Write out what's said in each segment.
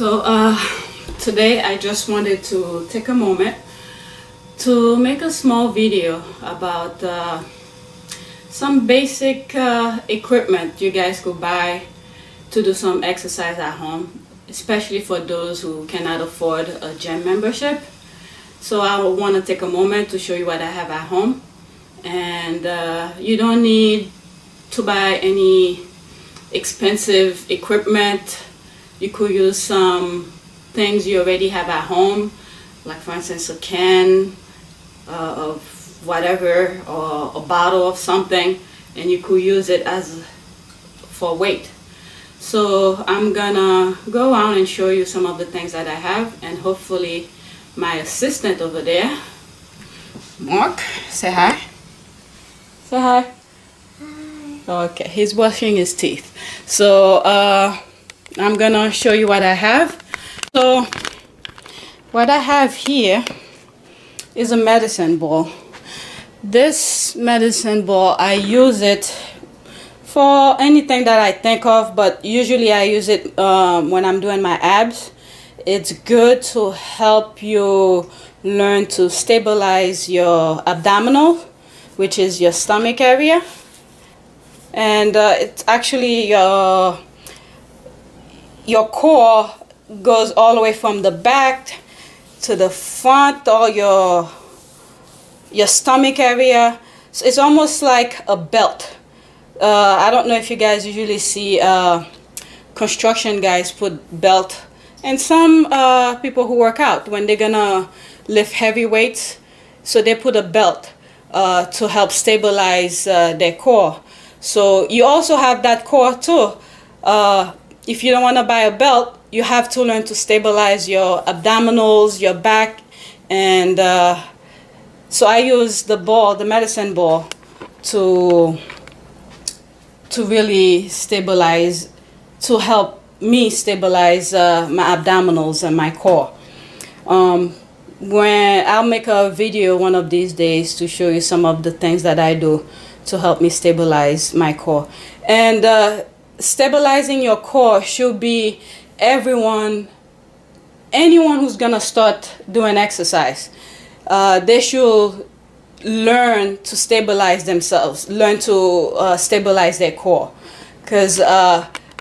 So today I just wanted to take a moment to make a small video about some basic equipment you guys could buy to do some exercise at home, especially for those who cannot afford a gym membership. So I want to take a moment to show you what I have at home, and you don't need to buy any expensive equipment. You could use some things you already have at home, like for instance a can of whatever, or a bottle of something, and you could use it as for weight. So I'm gonna go around and show you some of the things that I have, and hopefully my assistant over there, Mark, say hi. Say hi. Hi. Okay, he's brushing his teeth. So I'm gonna show you what I have. So what I have here is a medicine ball. This medicine ball, I use it for anything that I think of, but usually I use it when I'm doing my abs. It's good to help you learn to stabilize your abdominal, which is your stomach area, and it's actually your core goes all the way from the back to the front, or your stomach area. So it's almost like a belt. I don't know if you guys usually see construction guys put belt, and some people who work out, when they're gonna lift heavy weights, so they put a belt to help stabilize their core. So you also have that core too. If you don't want to buy a belt, you have to learn to stabilize your abdominals, your back, and so I use the ball, the medicine ball, to really stabilize, to help me stabilize my abdominals and my core. When I'll make a video one of these days to show you some of the things that I do to help me stabilize my core. And stabilizing your core should be anyone who's gonna start doing exercise. They should learn to stabilize themselves, learn to stabilize their core, because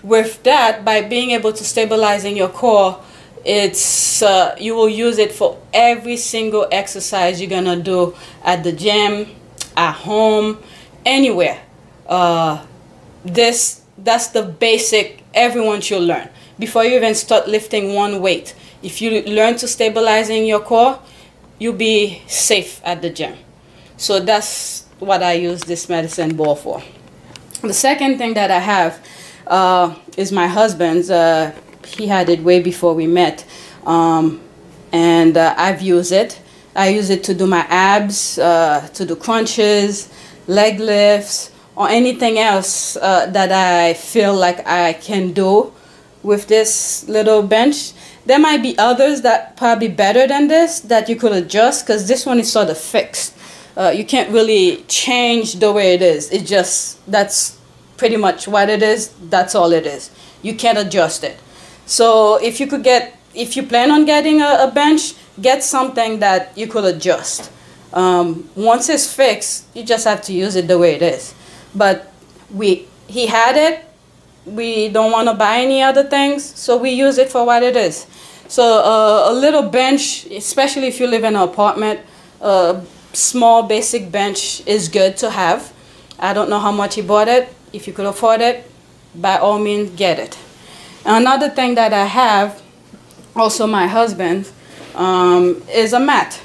with that, by being able to stabilize in your core, it's you will use it for every single exercise you're gonna do at the gym, at home, anywhere. That's the basic everyone should learn before you even start lifting one weight. If you learn to stabilize in your core, you'll be safe at the gym. So that's what I use this medicine ball for. The second thing that I have is my husband's. He had it way before we met, and I've used it. I use it to do my abs, to do crunches, leg lifts, or anything else that I feel like I can do with this little bench. There might be others that probably better than this that you could adjust, because this one is sort of fixed. You can't really change the way it is. It just, that's pretty much what it is. That's all it is. You can't adjust it. So if you plan on getting a bench, get something that you could adjust. Once it's fixed, you just have to use it the way it is. But he had it. We don't want to buy any other things, so we use it for what it is. So a little bench, especially if you live in an apartment, a small basic bench is good to have. I don't know how much he bought it. If you could afford it, by all means, get it. Another thing that I have, also my husband, is a mat.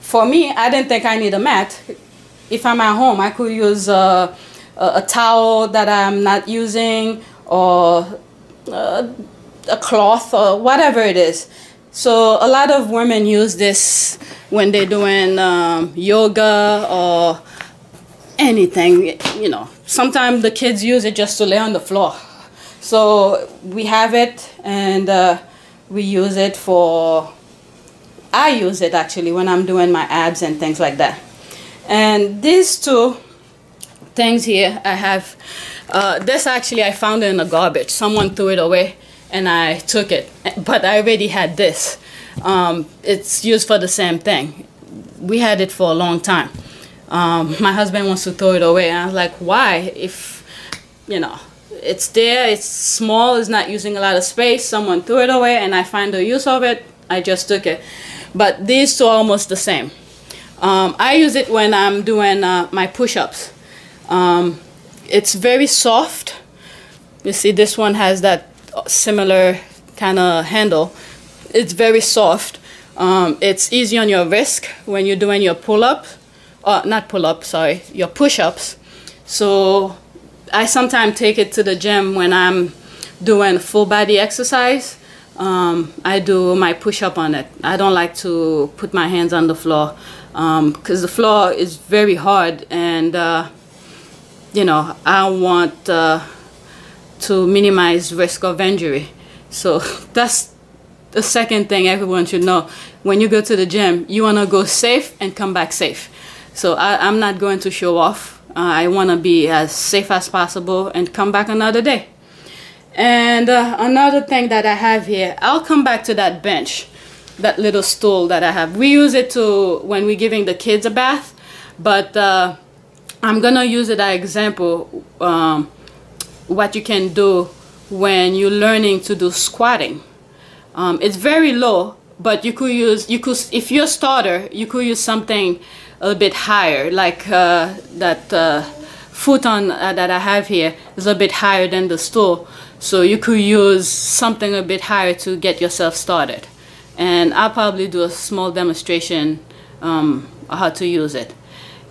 For me, I didn't think I need a mat. If I'm at home, I could use a towel that I'm not using, or a cloth, or whatever it is. So a lot of women use this when they're doing yoga or anything, you know. Sometimes the kids use it just to lay on the floor. So we have it, and we use it for, I use it actually when I'm doing my abs and things like that. And these two things here I have, this actually I found it in the garbage. Someone threw it away, and I took it, but I already had this. It's used for the same thing. We had it for a long time. My husband wants to throw it away, and I was like, why? If, you know, it's there, it's small, it's not using a lot of space, someone threw it away and I find the use of it, I just took it. But these two are almost the same. I use it when I'm doing my push-ups. It's very soft. You see, this one has that similar kind of handle. It's very soft. It's easy on your wrist when you're doing your pull-ups. Not pull-ups, sorry, your push-ups. So I sometimes take it to the gym when I'm doing full body exercise. I do my push-up on it. I don't like to put my hands on the floor because the floor is very hard, and you know, I want to minimize risk of injury. So that's the second thing everyone should know. When you go to the gym, you want to go safe and come back safe. So I'm not going to show off. I want to be as safe as possible and come back another day. And another thing that I have here, I'll come back to that bench, that little stool that I have. We use it to when we're giving the kids a bath, but I'm gonna use it as an example what you can do when you're learning to do squatting. It's very low, but you could if you're a starter, you could use something a little bit higher, like that futon that I have here is a bit higher than the stool. So you could use something a bit higher to get yourself started. And I'll probably do a small demonstration how to use it.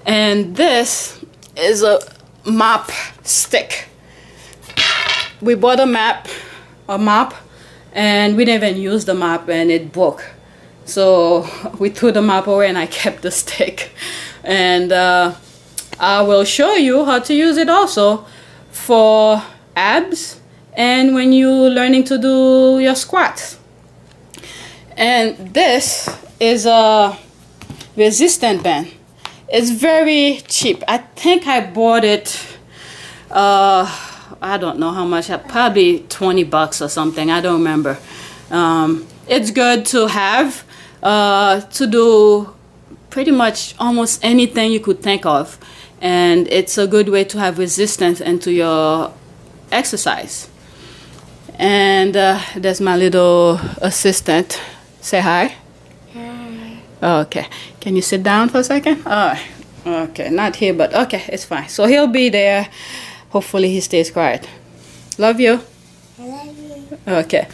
And this is a mop stick. We bought a mop, and we didn't even use the mop, and it broke. So we threw the mop away and I kept the stick. And I will show you how to use it also for abs and when you're learning to do your squats. And this is a resistant band. It's very cheap. I think I bought it, I don't know how much, probably 20 bucks or something, I don't remember. It's good to have to do pretty much almost anything you could think of. And it's a good way to have resistance into your exercise. And there's my little assistant. Say hi. Hi. Okay. Can you sit down for a second? Oh, okay. Not here, but okay, it's fine. So he'll be there. Hopefully he stays quiet. Love you. I love you. Okay.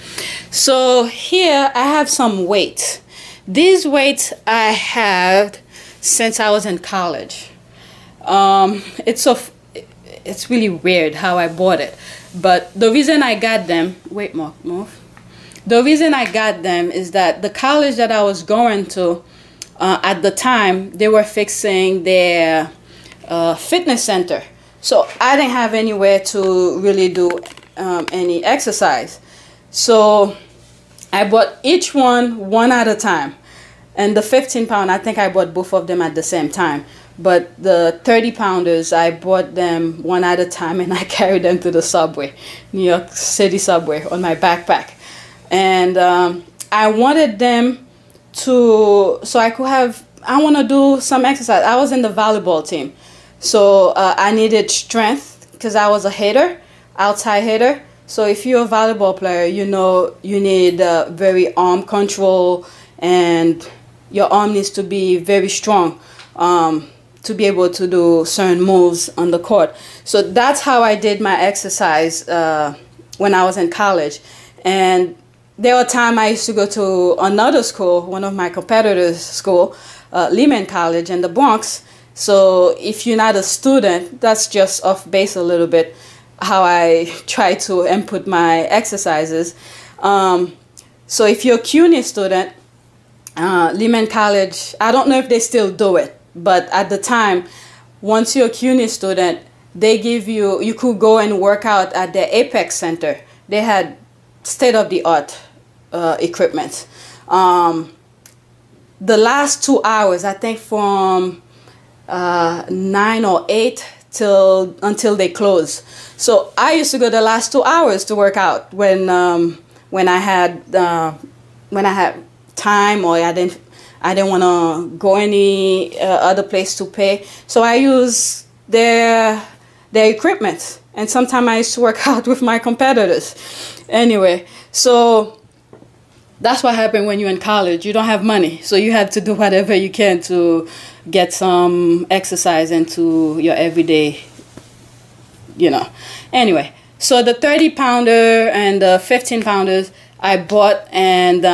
So here I have some weights. These weights I had since I was in college. It's really weird how I bought it, but the reason I got them, wait, move. The reason I got them is that the college that I was going to at the time, they were fixing their fitness center, so I didn't have anywhere to really do any exercise. So I bought each one at a time, and the 15-pound, I think I bought both of them at the same time. But the 30-pounders, I bought them one at a time, and I carried them to the subway, New York City subway, on my backpack. And I wanted them to, so I could have, I want to do some exercise. I was in the volleyball team, so I needed strength because I was a hitter, outside hitter. So if you're a volleyball player, you know you need very arm control, and your arm needs to be very strong to be able to do certain moves on the court. So that's how I did my exercise when I was in college. And there were times I used to go to another school, one of my competitors' school, Lehman College in the Bronx. So if you're not a student, that's just off base a little bit how I try to input my exercises. So if you're a CUNY student, Lehman College, I don't know if they still do it, but at the time, once you're a CUNY student, they give you, you could go and work out at the Apex Center. They had state-of-the-art equipment. The last 2 hours, I think from 9 or 8 until they close. So I used to go the last 2 hours to work out when when I had time, or I didn't want to go any other place to pay. So I use their equipment, and sometimes I used to work out with my competitors. Anyway, so that's what happened when you're in college. You don't have money, so you have to do whatever you can to get some exercise into your everyday, Anyway, so the 30-pounder and the 15-pounders I bought, and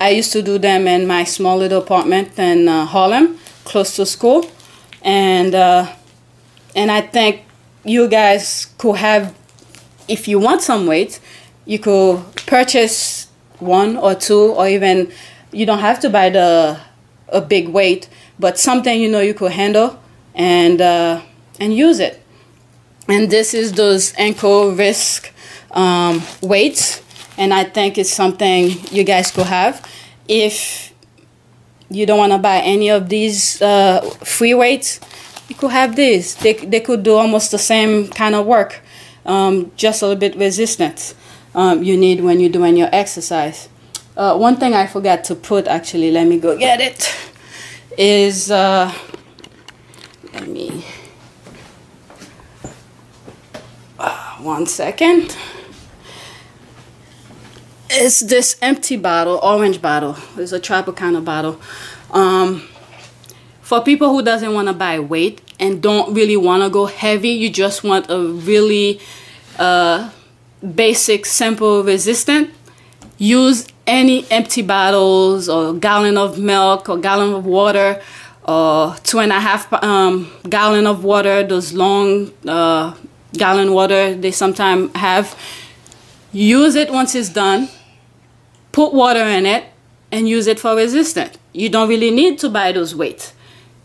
I used to do them in my small little apartment in Harlem, close to school. And I think you guys could have, if you want some weight, you could purchase 1 or 2, or even you don't have to buy a big weight, but something you could handle and use it. And this is those ankle wrist weights, and I think it's something you guys could have. If you don't want to buy any of these free weights, you could have these. They could do almost the same kind of work, just a little bit resistance you need when you're doing your exercise. One thing I forgot to put, actually, let me go get it, is, one second. It's this empty bottle, orange bottle. It's a Tropicana bottle. For people who doesn't want to buy weight and don't really want to go heavy, you just want a really basic, simple resistant, use any empty bottles or gallon of milk or gallon of water or 2.5 gallon of water, those long gallon water they sometimes have. Use it once it's done, put water in it, and use it for resistance. You don't really need to buy those weights.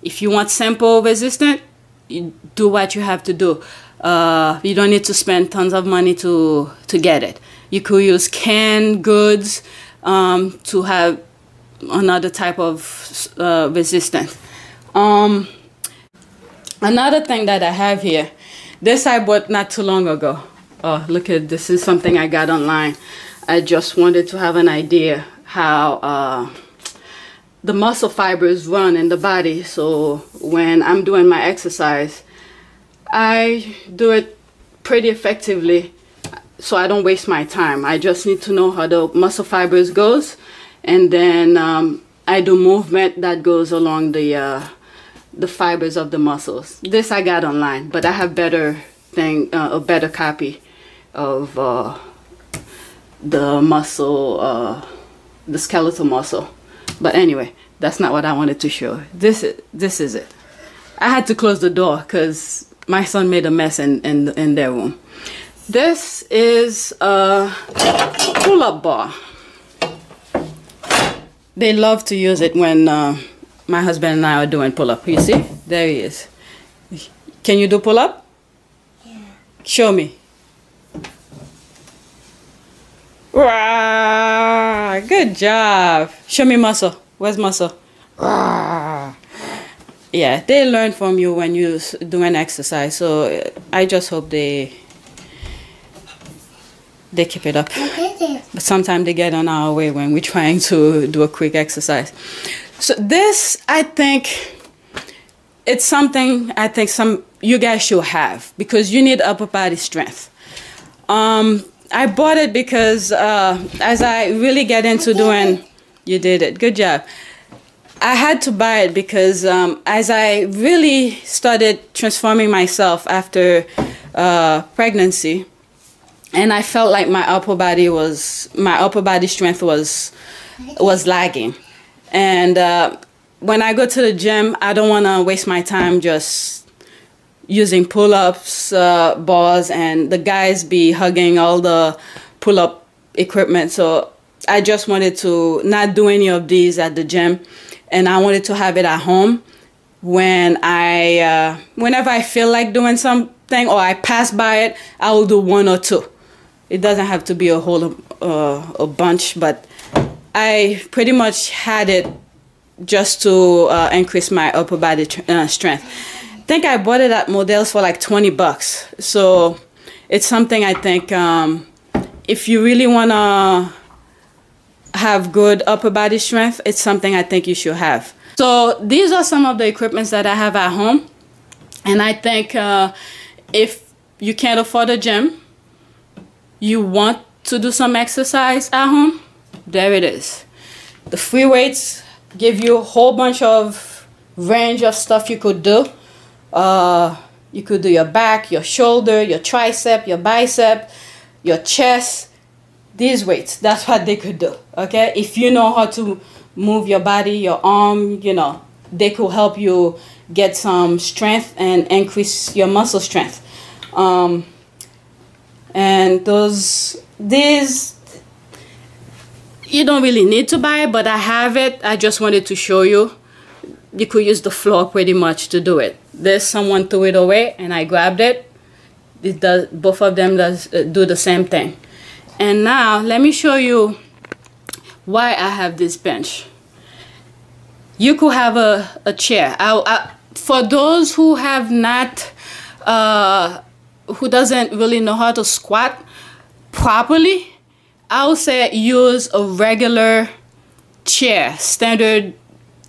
If you want simple resistant, you do what you have to do. You don't need to spend tons of money to get it. You could use canned goods to have another type of resistance. Another thing that I have here, this I bought not too long ago. Oh, look at this. Is something I got online. I just wanted to have an idea how the muscle fibers run in the body. So when I'm doing my exercise, I do it pretty effectively, so I don't waste my time. I just need to know how the muscle fibers goes, and then I do movement that goes along the fibers of the muscles. This I got online, but I have a better copy of the muscle, the skeletal muscle. But anyway, that's not what I wanted to show. This is it. I had to close the door because my son made a mess in their room. This is a Tula Bar. They love to use it when my husband and I are doing pull-up. You see? There he is. Can you do pull-up? Yeah. Show me. Rah, good job. Show me muscle. Where's muscle? Rah. Yeah, they learn from you when you do an exercise. So I just hope they keep it up. But sometimes they get on our way when we're trying to do a quick exercise. So this, I think, it's something I think you guys should have, because you need upper body strength. I bought it because as I really get into doing, you did it, good job. I had to buy it because as I really started transforming myself after pregnancy, and I felt like my upper body strength was lagging. And when I go to the gym, I don't want to waste my time just using pull-ups, bars, and the guys be hugging all the pull-up equipment. So I just wanted to not do any of these at the gym, and I wanted to have it at home when whenever I feel like doing something or I pass by it, I will do 1 or 2. It doesn't have to be a whole a bunch, but I pretty much had it just to increase my upper body strength. I think I bought it at Models for like $20. So it's something I think if you really want to have good upper body strength, it's something I think you should have. So these are some of the equipments that I have at home. And I think if you can't afford a gym, you want to do some exercise at home, there it is. The free weights give you a whole bunch of range of stuff you could do. You could do your back, your shoulder, your tricep, your bicep, your chest. These weights, that's what they could do, okay? If you know how to move your body, your arm, you know, they could help you get some strength and increase your muscle strength. And these, you don't really need to buy it, but I have it. I just wanted to show you. You could use the floor pretty much to do it. There's someone threw it away and I grabbed it. It does, both of them do the same thing. And now let me show you why I have this bench. You could have a chair. For those who have not, who doesn't really know how to squat properly, I would say use a regular chair, standard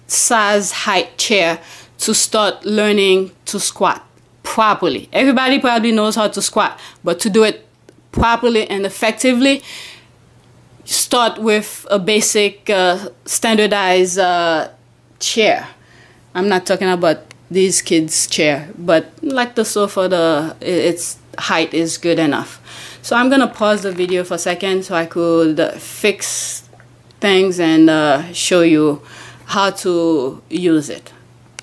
size height chair, to start learning to squat properly. Everybody probably knows how to squat, but to do it properly and effectively, start with a basic standardized chair. I'm not talking about these kids' chair, but like the sofa, its height is good enough. So I'm gonna pause the video for a second so I could fix things and show you how to use it.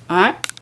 All right.